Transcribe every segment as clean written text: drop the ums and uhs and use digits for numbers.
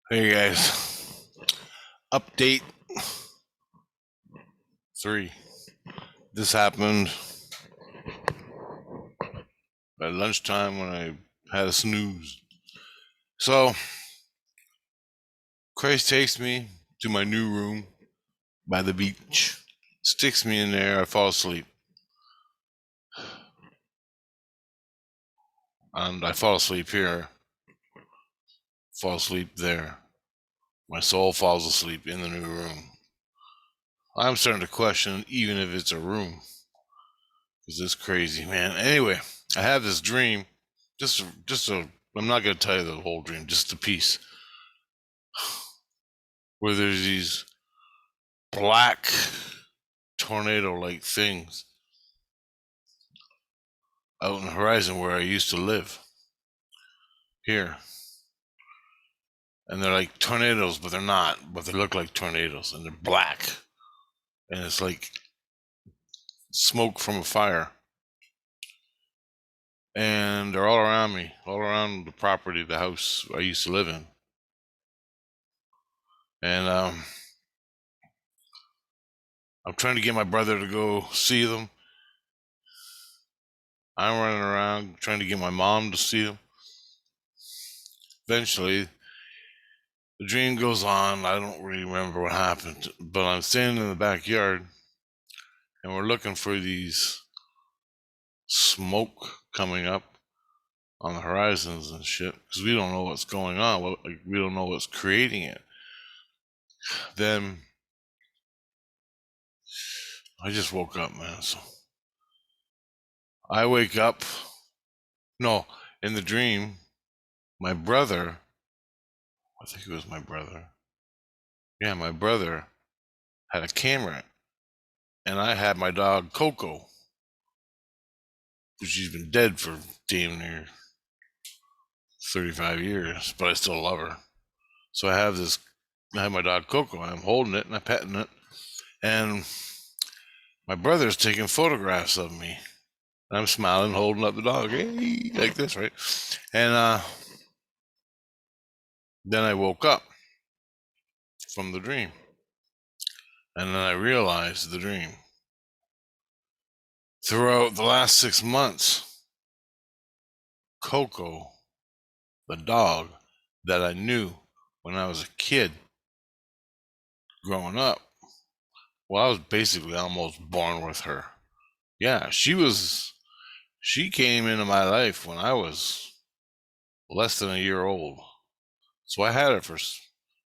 Hey guys, update 3. This happened at lunchtime when I had a snooze. So, Christ takes me to my new room by the beach, sticks me in there, I fall asleep. And I fall asleep here, fall asleep there. My soul falls asleep in the new room. I'm starting to question even if it's a room. Because it's crazy, man. Anyway, I have this dream. I'm not going to tell you the whole dream, just a piece. Where there's these black tornado-like things out in the horizon where I used to live here. And they're like tornadoes, but they're not, but they look like tornadoes and they're black. And it's like smoke from a fire. And they're all around me, all around the property, the house I used to live in. And I'm trying to get my brother to go see them. I'm running around trying to get my mom to see them. Eventually, the dream goes on. I don't really remember what happened, but I'm standing in the backyard and we're looking for these smoke coming up on the horizons and shit because we don't know what's going on. We don't know what's creating it. Then I just woke up, man. So I wake up. No, in the dream, my brother, I think it was my brother. Yeah, my brother had a camera and I had my dog Coco. She's been dead for damn near 35 years, but I still love her. So I have my dog Coco, and I'm holding it and I'm petting it, and my brother's taking photographs of me. And I'm smiling, holding up the dog, hey, like this, right? And then I woke up from the dream, and then I realized the dream. Throughout the last 6 months, Coco, the dog that I knew when I was a kid growing up, well, I was basically almost born with her. Yeah, she came into my life when I was less than a year old. So I had her for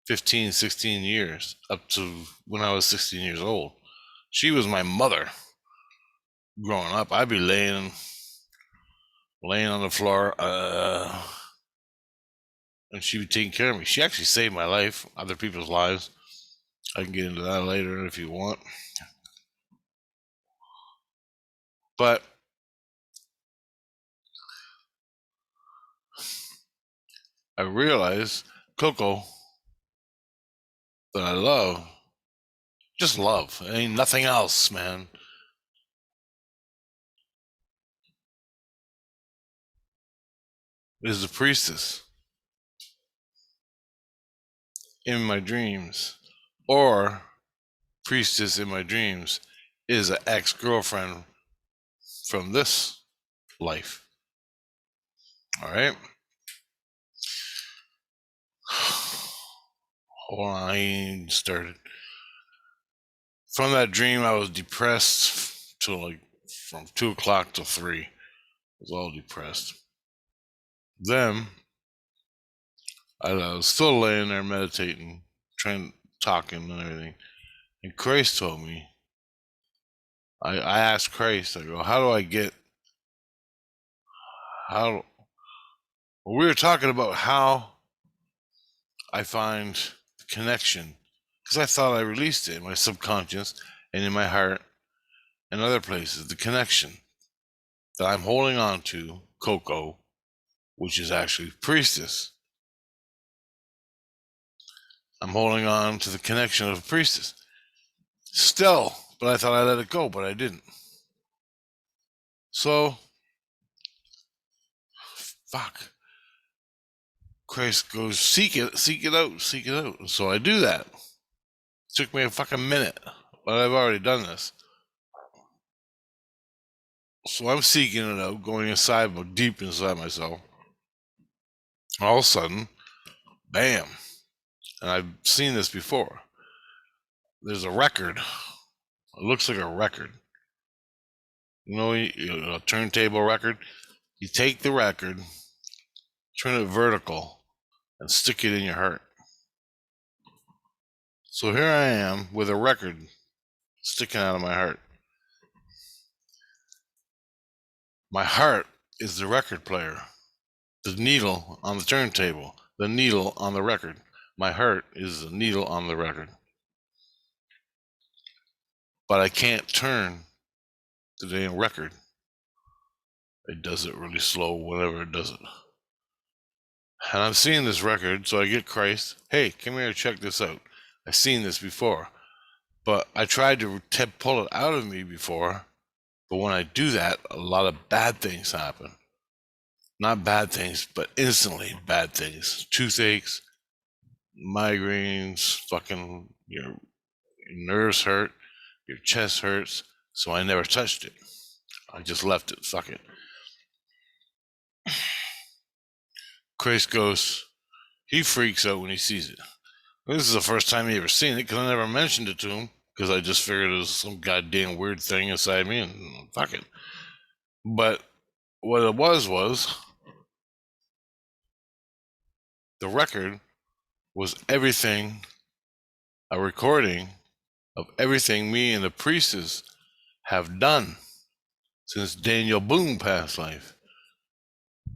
15, 16 years, up to when I was 16 years old. She was my mother growing up. I'd be laying on the floor, and she would take care of me. She actually saved my life, other people's lives. I can get into that later if you want. But I realized Coco that I love, just love. Ain't nothing else, man. Is the priestess in my dreams, or priestess in my dreams is an ex-girlfriend from this life. All right. Hold on, I ain't started. From that dream, I was depressed till like from 2 o'clock to 3. I was all depressed. Then I was still laying there meditating, talking and everything. And Christ told me, I asked Christ, I go, how do I get, how, well, we were talking about how I find the connection, because I thought I released it in my subconscious and in my heart and other places, the connection that I'm holding on to, Coco, which is actually Priestess. I'm holding on to the connection of Priestess. Still, but I thought I let it go, but I didn't. So, fuck. Christ goes, seek it out, seek it out. And so I do that. It took me a fucking minute, but I've already done this. So I'm seeking it out, going inside, but deep inside myself. All of a sudden, bam. And I've seen this before. There's a record. It looks like a record. You know, a turntable record. You take the record, turn it vertical, and stick it in your heart. So here I am with a record sticking out of my heart. My heart is the record player. The needle on the turntable. The needle on the record. My heart is the needle on the record. But I can't turn the damn record. It does it really slow whenever it does it. And I'm seeing this record, so I get Christ. Hey, come here, check this out. I've seen this before. But I tried to pull it out of me before. But when I do that, a lot of bad things happen. Not bad things, but instantly bad things. Toothaches, migraines, fucking your nerves hurt, your chest hurts. So I never touched it. I just left it. Fuck it. Christ goes, he freaks out when he sees it. This is the first time he ever seen it because I never mentioned it to him because I just figured it was some goddamn weird thing inside me and fuck it. But what it was the record was everything, a recording of everything me and the Priestess have done since Daniel Boone passed life.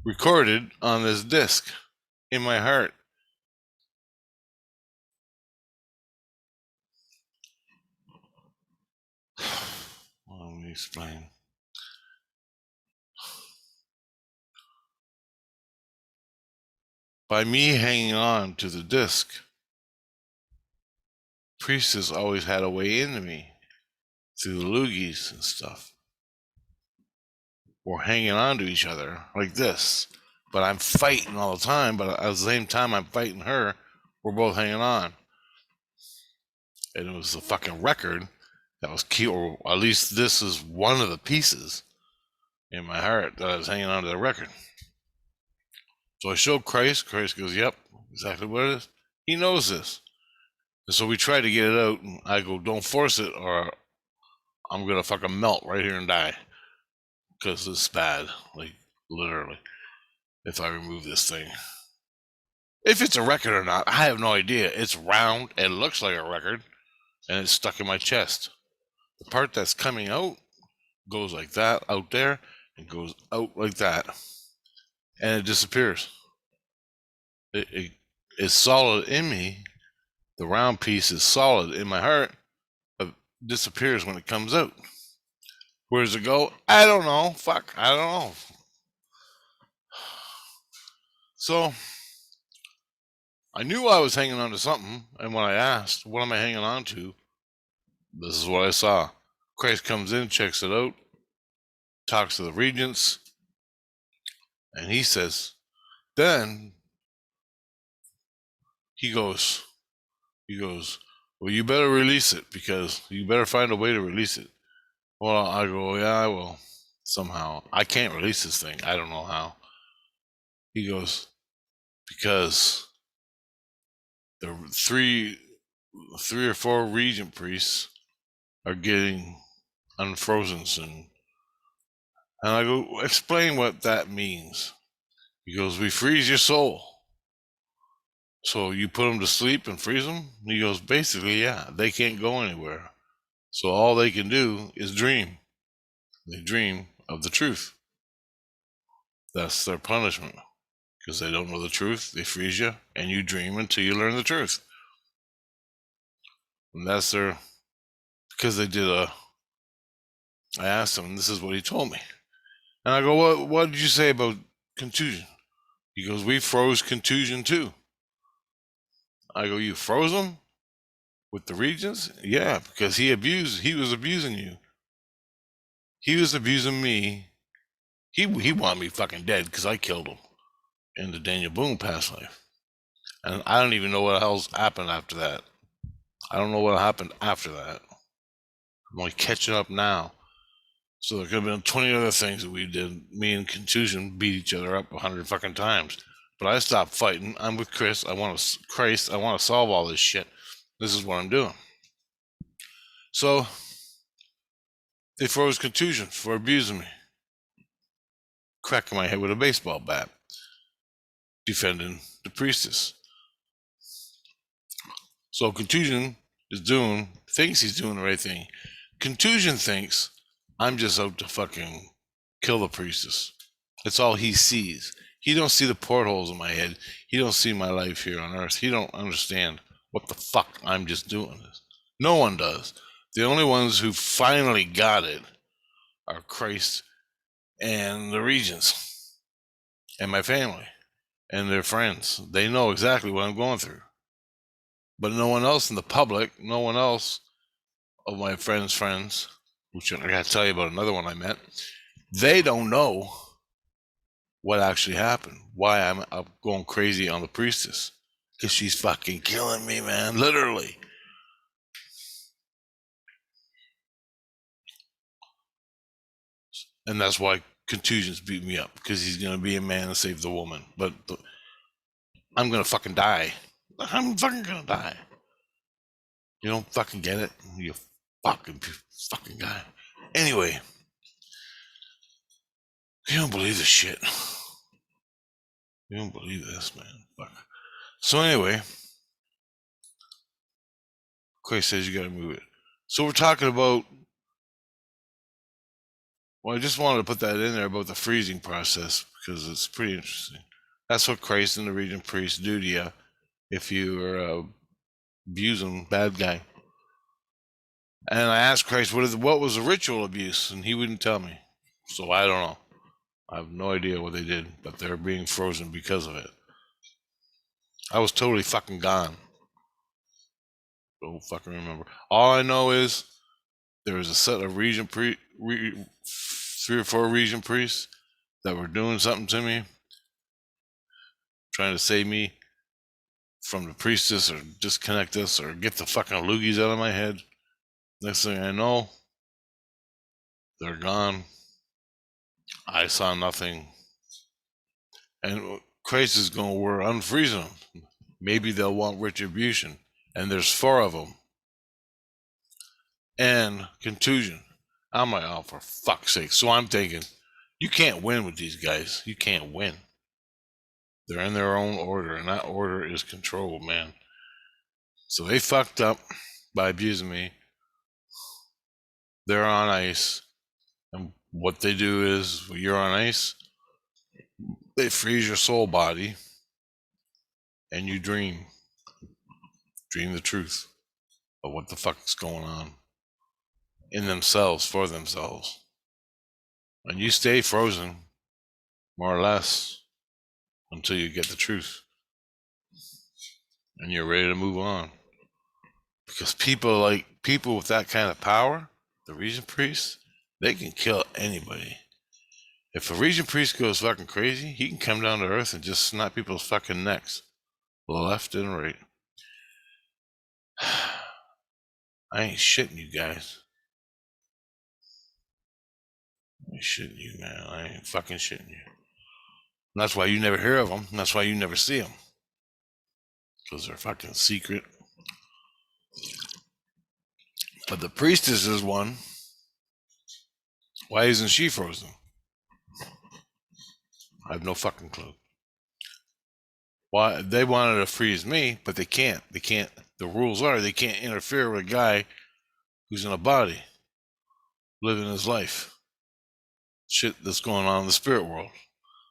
Recorded on this disc in my heart. Let me explain. By me hanging on to the disc, Priestess always had a way into me through the loogies and stuff. We're hanging on to each other like this. But I'm fighting all the time, but at the same time I'm fighting her. We're both hanging on. And it was the fucking record that was key, or at least this is one of the pieces in my heart that I was hanging on to the record. So I showed Christ. Christ goes, yep, exactly what it is. He knows this. And so we try to get it out, and I go, don't force it, or I'm going to fucking melt right here and die. Because it's bad, like, literally, if I remove this thing. If it's a record or not, I have no idea. It's round, it looks like a record, and it's stuck in my chest. The part that's coming out goes like that out there, and goes out like that. And it disappears. It's solid in me. The round piece is solid in my heart. It disappears when it comes out. Where does it go? I don't know. Fuck, I don't know. So, I knew I was hanging on to something, and when I asked, what am I hanging on to? This is what I saw. Christ comes in, checks it out, talks to the regents, and he says, then he goes, well, you better release it because you better find a way to release it. Well, I go, yeah, I will. Somehow. I can't release this thing. I don't know how. He goes, because the three or four regent priests are getting unfrozen soon. And I go, explain what that means. He goes, we freeze your soul. So you put them to sleep and freeze them? He goes, basically, yeah, they can't go anywhere. So all they can do is dream. They dream of the truth. That's their punishment. Because they don't know the truth, they freeze you, and you dream until you learn the truth. And that's their, because they did I asked him, and this is what he told me. And I go, what did you say about contusion? He goes, we froze contusion too. I go, you froze him? With the regents? Yeah, because he was abusing you. He was abusing me. He wanted me fucking dead because I killed him in the Daniel Boone past life. And I don't even know what else happened after that. I don't know what happened after that. I'm only catching up now. So there could have been 20 other things that we did. Me and Contusion beat each other up 100 fucking times. But I stopped fighting. I'm with Chris. I want to solve all this shit. This is what I'm doing. So they froze Contusion for abusing me, cracking my head with a baseball bat, defending the Priestess. So Contusion thinks he's doing the right thing. Contusion thinks I'm just out to fucking kill the Priestess. That's all he sees. He don't see the portholes in my head. He don't see my life here on Earth. He don't understand what the fuck I'm just doing this. No one does. The only ones who finally got it are Christ and the Regents and my family and their friends. They know exactly what I'm going through. But no one else in the public, no one else of my friends, which I gotta tell you about another one I met, they don't know what actually happened, why I'm going crazy on the Priestess. Because she's fucking killing me, man, literally. And that's why Contusion's beat me up, because he's gonna be a man and save the woman. But I'm gonna fucking die. I'm fucking gonna die. You don't fucking get it? You fucking guy. Anyway, you don't believe this shit. You don't believe this, man. Fuck. So anyway, Clay says you gotta move it. So we're talking about. Well, I just wanted to put that in there about the freezing process because it's pretty interesting. That's what Christ and the Regent Priest do to you if you are abusing bad guy. And I asked Christ what was the ritual abuse, and he wouldn't tell me. So I don't know. I have no idea what they did, but they're being frozen because of it. I was totally fucking gone. Don't fucking remember. All I know is there was a set of 3 or 4 Regent priests that were doing something to me, trying to save me from the Priestess or disconnect us or get the fucking loogies out of my head. Next thing I know, they're gone. I saw nothing. And Christ is going, we're unfreezing them. Maybe they'll want retribution. And there's 4 of them. And Contusion. I'm like, oh, for fuck's sake. So I'm thinking, you can't win with these guys. You can't win. They're in their own order, and that order is controlled, man. So they fucked up by abusing me. They're on ice. And what they do is, when you're on ice, they freeze your soul body, and you dream. Dream the truth of what the fuck is going on in themselves, for themselves. And you stay frozen, more or less, until you get the truth. And you're ready to move on. Because people with that kind of power, the Regent Priest, they can kill anybody. If a Regent Priest goes fucking crazy, he can come down to Earth and just snap people's fucking necks, left and right. I ain't shitting you guys. I ain't shitting you, man. I ain't fucking shitting you. And that's why you never hear of them. And that's why you never see them. Because they're fucking secret. But the Priestess is one. Why isn't she frozen? I have no fucking clue. Why they wanted to freeze me, but they can't. They can't. The rules are they can't interfere with a guy who's in a body, living his life. Shit that's going on in the spirit world.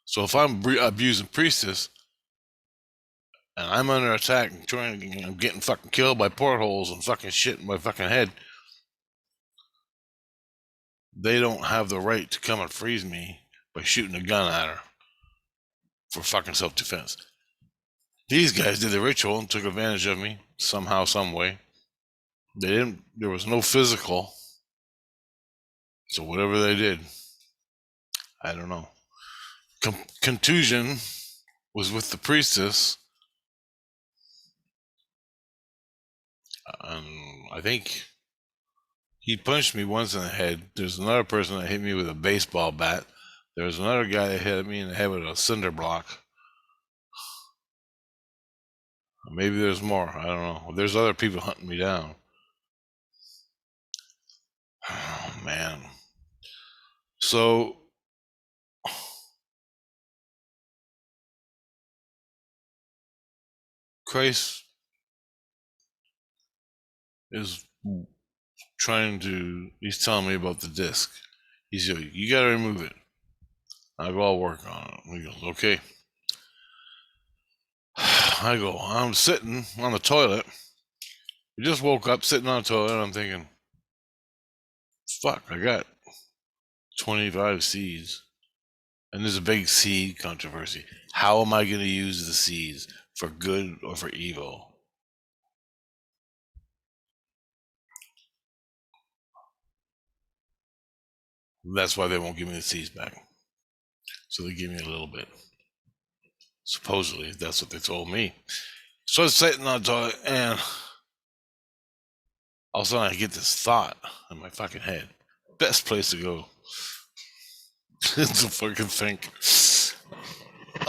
So if I'm abusing Priestess and I'm under attack and I'm getting fucking killed by portholes and fucking shit in my fucking head, they don't have the right to come and freeze me by shooting a gun at her for fucking self-defense. These guys did the ritual and took advantage of me somehow, some way. They didn't. There was no physical. So whatever they did, I don't know. Contusion was with the Priestess, and I think he punched me once in the head. There's another person that hit me with a baseball bat. There's another guy that hit me in the head with a cinder block. Maybe there's more. I don't know. There's other people hunting me down. Oh, man. So, Christ is he's telling me about the disc. He's like, you gotta remove it. I go, I'll work on it. He goes, okay. I go, I'm sitting on the toilet. We just woke up sitting on the toilet. I'm thinking, fuck, I got 25 seeds. And there's a big seed controversy. How am I going to use the seeds? For good or for evil? That's why they won't give me the seeds back. So they give me a little bit. Supposedly, that's what they told me. So I was sitting on the toilet, and all of a sudden I get this thought in my fucking head. Best place to go. It's a fucking think.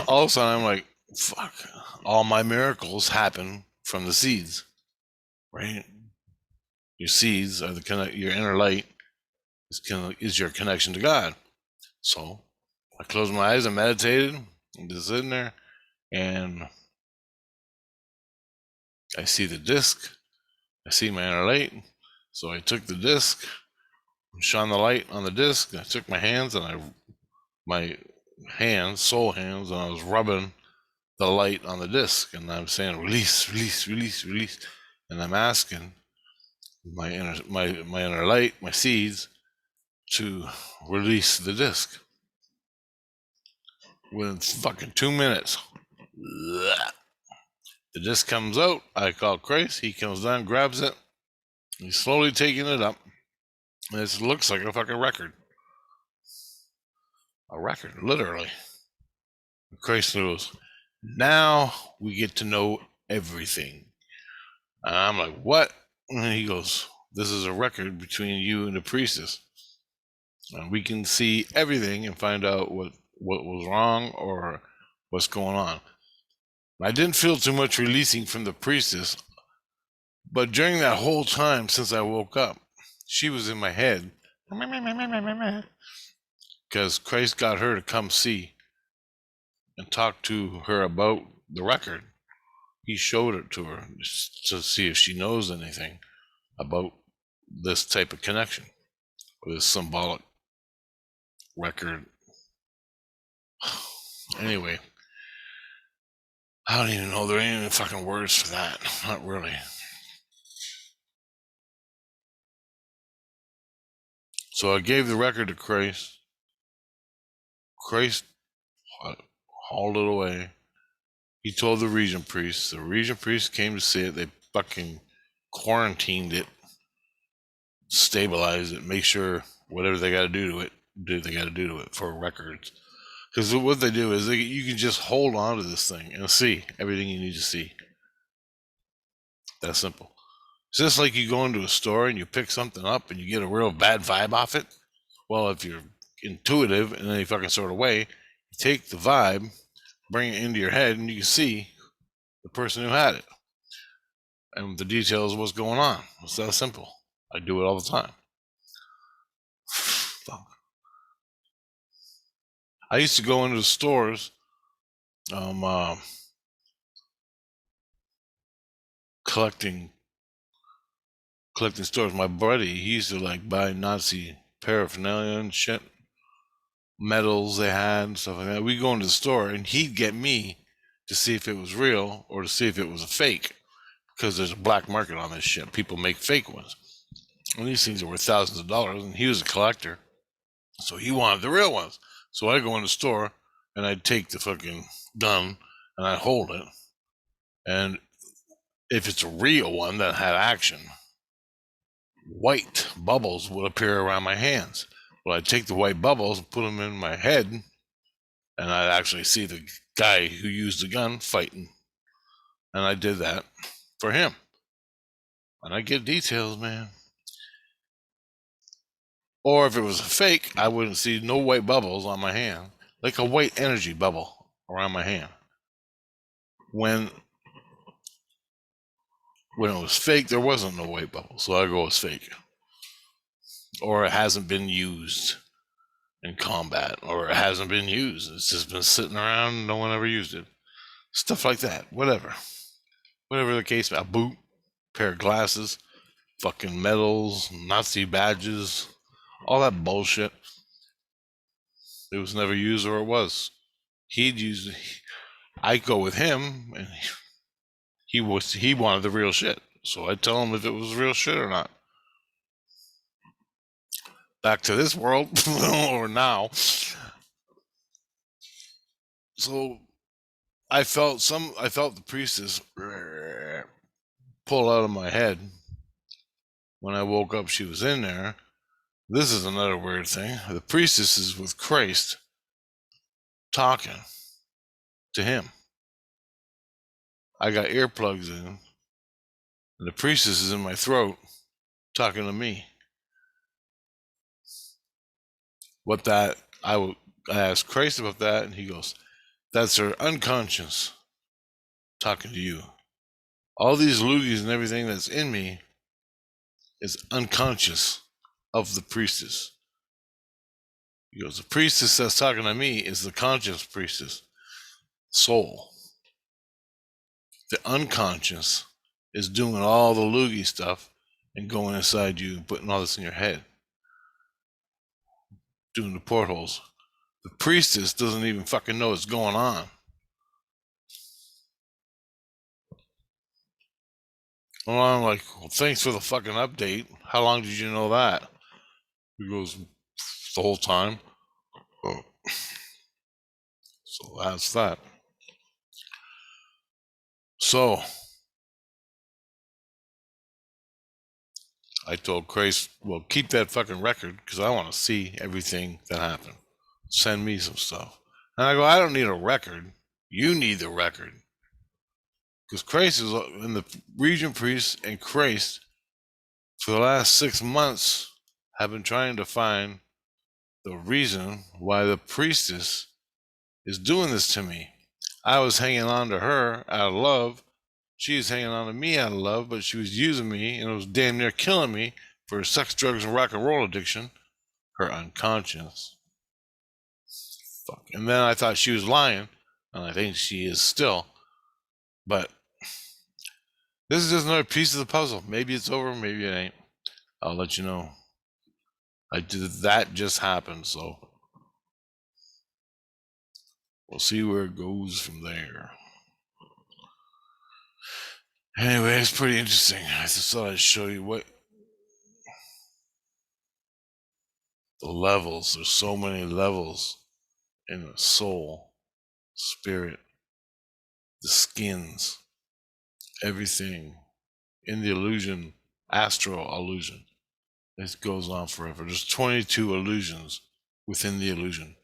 All of a sudden I'm like, fuck. All my miracles happen from the seeds, right? Your seeds are your inner light is your connection to God. So I closed my eyes and meditated and just sitting there, and I see the disc. I see my inner light. So I took the disc, shone the light on the disc, and I took my hands and my hands, soul hands, and I was rubbing the light on the disc, and I'm saying release, release, release, release, and I'm asking my inner light, my seeds, to release the disc. Within fucking 2 minutes, the disc comes out. I call Christ. He comes down, grabs it. He's slowly taking it up, and it looks like a fucking record. A record, literally. Christ knows. Now we get to know everything. And I'm like, what? And he goes, this is a record between you and the priestess. And we can see everything and find out what was wrong or what's going on. I didn't feel too much releasing from the priestess, but during that whole time since I woke up, she was in my head. Because Christ got her to come see and talk to her about the record. He showed it to her to see if she knows anything about this type of connection, or this symbolic record. Anyway, I don't even know. There ain't any fucking words for that. Not really. So I gave the record to Christ. Christ hauled it away. He told the regent priest. The regent priest came to see it. They fucking quarantined it, stabilized it, make sure whatever they got to do to it, they got to do to it for records. Because what they do is you can just hold on to this thing and see everything you need to see. That's simple. It's just like you go into a store and you pick something up and you get a real bad vibe off it. Well, if you're intuitive in any fucking sort of way, you take the vibe, bring it into your head, and you can see the person who had it and the details of what's going on. It's that simple. I do it all the time. I used to go into the stores, collecting stores. My buddy, he used to like buy Nazi paraphernalia and shit, medals they had and stuff like that. We'd go into the store and he'd get me to see if it was real or to see if it was a fake, because there's a black market on this shit. People make fake ones. And these things are worth thousands of dollars, and he was a collector. So he wanted the real ones. So I go in the store and I'd take the fucking gun and I'd hold it. And if it's a real one that had action, white bubbles would appear around my hands. Well, I'd take the white bubbles and put them in my head, and I'd actually see the guy who used the gun fighting. And I did that for him. And I get details, man. Or if it was a fake, I wouldn't see no white bubbles on my hand, like a white energy bubble around my hand. When it was fake, there wasn't no white bubble, so I go it's fake. Or it hasn't been used in combat, or it hasn't been used. It's just been sitting around, no one ever used it. Stuff like that. Whatever the case, a boot, pair of glasses, fucking medals, Nazi badges, all that bullshit. It was never used, or it was. He'd use it. I go with him, and he wanted the real shit. So I'd tell him if it was real shit or not. Back to this world, or now. So I felt the priestess pull out of my head. When I woke up, she was in there. This is another weird thing. The priestess is with Christ, talking to him. I got earplugs in, and the priestess is in my throat, talking to me. I asked Christ about that, and he goes, "That's her unconscious talking to you. All these loogies and everything that's in me is unconscious of the priestess." He goes, "The priestess that's talking to me is the conscious priestess, soul. The unconscious is doing all the loogie stuff and going inside you and putting all this in your head, doing the portholes. The priestess doesn't even fucking know what's going on." Well, I'm like, "Well, thanks for the fucking update. How long did you know that?" He goes, "The whole time." Oh. So that's that. So I told Grace, "Well, keep that fucking record because I want to see everything that happened. Send me some stuff." And I go, "I don't need a record. You need the record." Because Christ is in the Regent Priest, and Christ for the last 6 months have been trying to find the reason why the priestess is doing this to me. I was hanging on to her out of love. She was hanging on to me out of love, but she was using me, and it was damn near killing me for her sex, drugs, and rock and roll addiction. Her unconscious. Fuck. And then I thought she was lying, and I think she is still. But this is just another piece of the puzzle. Maybe it's over, maybe it ain't. I'll let you know. That just happened, so we'll see where it goes from there. Anyway, it's pretty interesting. I just thought I'd show you what the levels. There's so many levels in the soul, spirit, the skins, everything in the illusion, astral illusion. It goes on forever. There's 22 illusions within the illusion.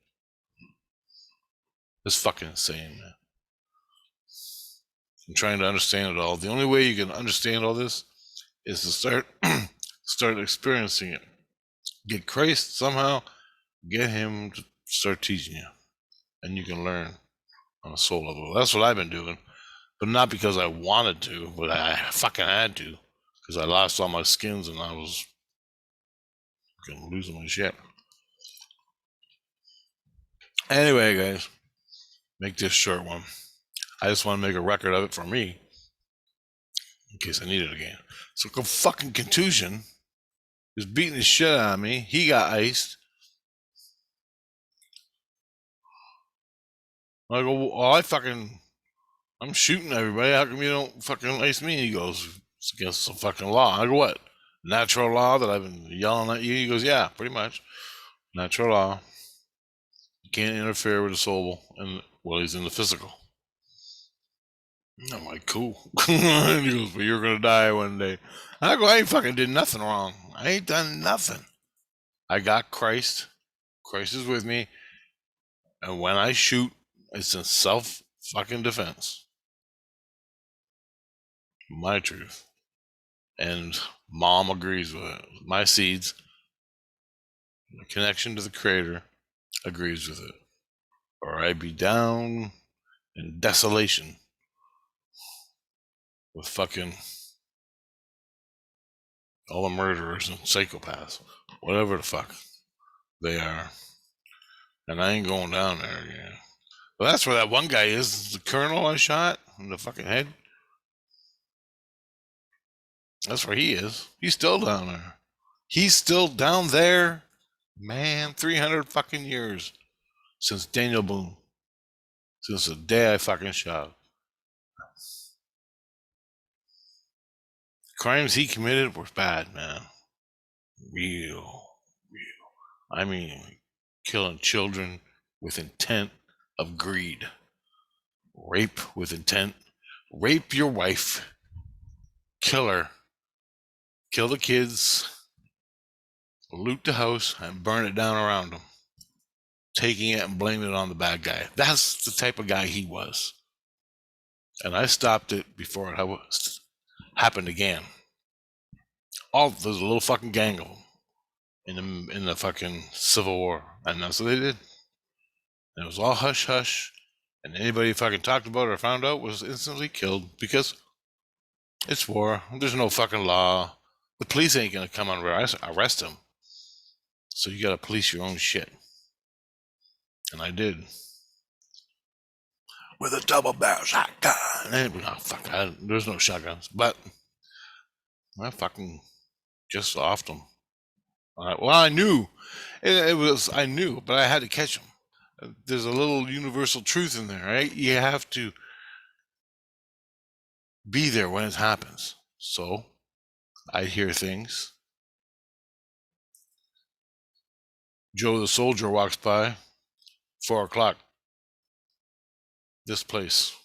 It's fucking insane, man. I'm trying to understand it all. The only way you can understand all this is to start experiencing it. Get Christ somehow, get him to start teaching you, and you can learn on a soul level. That's what I've been doing, but not because I wanted to, but I fucking had to, because I lost all my skins and I was fucking losing my shit. Anyway, guys, make this short one. I just want to make a record of it for me, in case I need it again. So fucking Contusion is beating the shit out of me. He got iced. I go, "Well, I'm shooting everybody. How come you don't fucking ice me?" He goes, "It's against the fucking law." I go, "What? Natural law that I've been yelling at you?" He goes, "Yeah, pretty much. Natural law. You can't interfere with the soul and he's in the physical." I'm like, "Cool." And he goes, "But you're gonna die one day." And I go, "I ain't fucking did nothing wrong. I ain't done nothing. I got Christ. Christ is with me. And when I shoot, it's in self fucking defense. My truth. And mom agrees with it. My seeds, the connection to the creator, agrees with it. Or I'd be down in desolation with fucking all the murderers and psychopaths, whatever the fuck they are. And I ain't going down there again. But that's where that one guy is, the colonel I shot in the fucking head. That's where he is. He's still down there. He's still down there. Man, 300 fucking years since Daniel Boone. Since the day I fucking shot. Crimes he committed were bad, man. Real. I mean, killing children with intent of greed. Rape with intent. Rape your wife. Kill her. Kill the kids. Loot the house and burn it down around them. Taking it and blaming it on the bad guy. That's the type of guy he was. And I stopped it before it happened again. There's a little fucking gang of them in the fucking Civil War. And that's what they did. And it was all hush hush. And anybody who fucking talked about it or found out was instantly killed because it's war. There's no fucking law. The police ain't gonna come and arrest him. So you gotta police your own shit. And I did. With a double barrel shotgun. There's no shotguns. But I fucking just offed them. I knew. I knew, but I had to catch them. There's a little universal truth in there, right? You have to be there when it happens. So I hear things. Joe the soldier walks by, 4 o'clock. This place,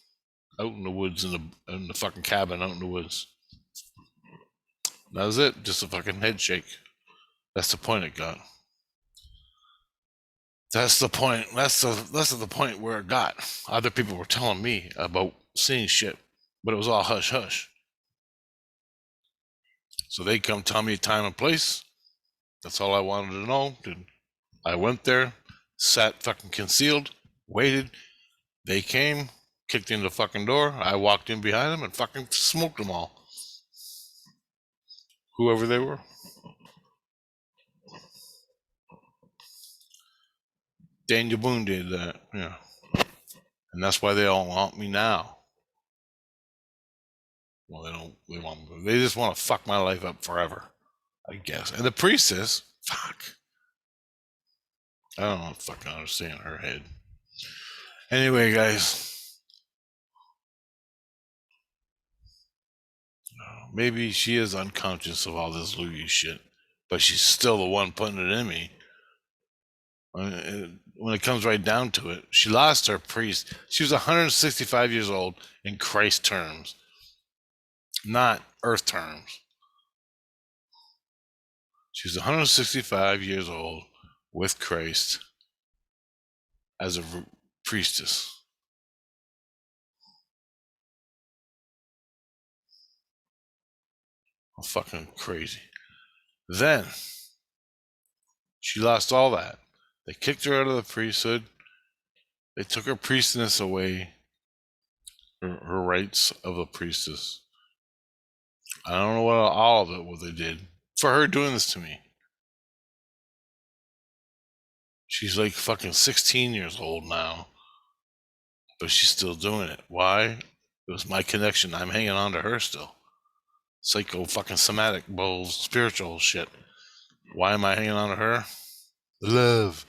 out in the woods, in the fucking cabin out in the woods. That was it. Just a fucking head shake. That's the point it got. That's the point. That's the point where it got. Other people were telling me about seeing shit, but it was all hush hush. So they come tell me time and place. That's all I wanted to know. I went there, sat fucking concealed, waited. They came, kicked in the fucking door. I walked in behind them and fucking smoked them all. Whoever they were. Daniel Boone did that, yeah. And that's why they all want me now. Well, they just want to fuck my life up forever, I guess. And the priestess, fuck. I don't fucking understand her head. Anyway, guys, maybe she is unconscious of all this loogie shit, but she's still the one putting it in me. When it comes right down to it, she lost her priest. She was 165 years old in Christ terms, not earth terms. She was 165 years old with Christ as a priestess. Oh, fucking crazy. Then she lost all that. They kicked her out of the priesthood. They took her priestess away, her rights of a priestess. I don't know what they did for her doing this to me. She's like fucking 16 years old now, but she's still doing it. Why? It was my connection. I'm hanging on to her still. Psycho fucking somatic bull spiritual shit. Why am I hanging on to her? The love.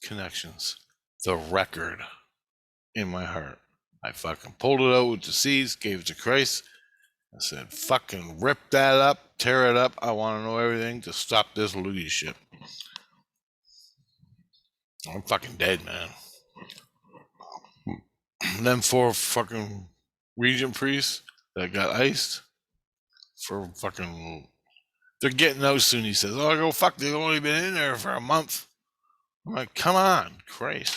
Connections. The record in my heart. I fucking pulled it out with the seeds, gave it to Christ. I said, fucking rip that up, tear it up. I want to know everything to stop this loogie shit. I'm fucking dead, man. Them 4 fucking regent priests that got iced for fucking... They're getting out soon, he says. Oh, I go, fuck, they've only been in there for a month. I'm like, come on, Christ.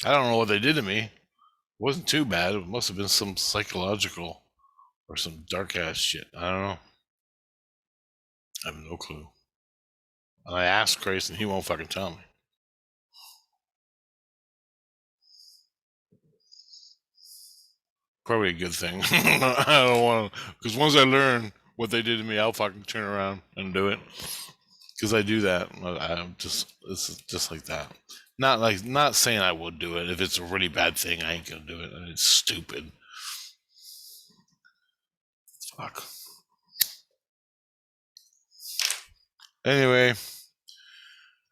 I don't know what they did to me. It wasn't too bad. It must have been some psychological or some dark ass shit. I don't know. I have no clue. And I asked Grace, and he won't fucking tell me. Probably a good thing. I don't want to, because once I learn what they did to me, I'll fucking turn around and do it. Because I do that. I'm just, it's just like that. Not saying I would do it. If it's a really bad thing, I ain't gonna do it. And it's stupid. Fuck. Anyway,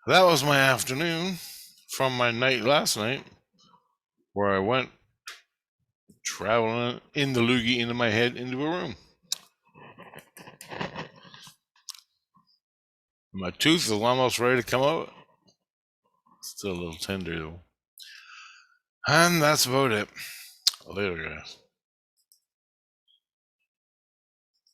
that was my afternoon from my night last night, where I went traveling in the loogie into my head into a room. My tooth is almost ready to come out. Still a little tender though. And that's about it. Later, guys.